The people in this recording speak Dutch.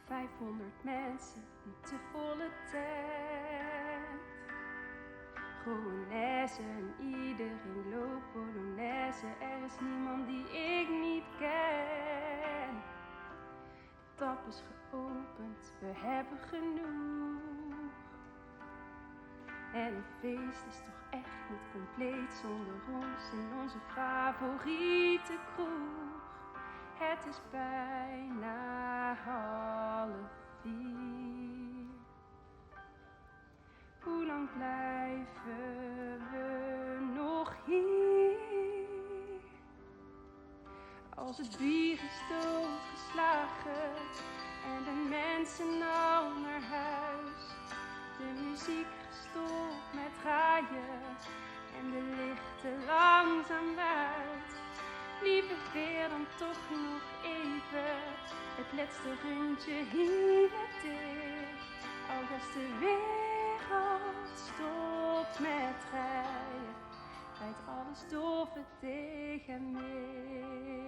500 mensen, een te volle tent. Polonaise en iedereen loopt Polonaise. Er is niemand die ik niet ken. De tap is geopend, we hebben genoeg. En een feest is toch echt niet compleet zonder ons in onze favoriete kroeg. Het is bijna 3:30. Hoe lang blijven we nog hier? Als het bier is doodgeslagen en de mensen al naar huis. De muziek gestopt met draaien en de lichten langzaam uit. Liever weer dan toch nog even het laatste rondje hier dicht. Als de wereld stopt met rijden, rijdt alles dove tegen mij.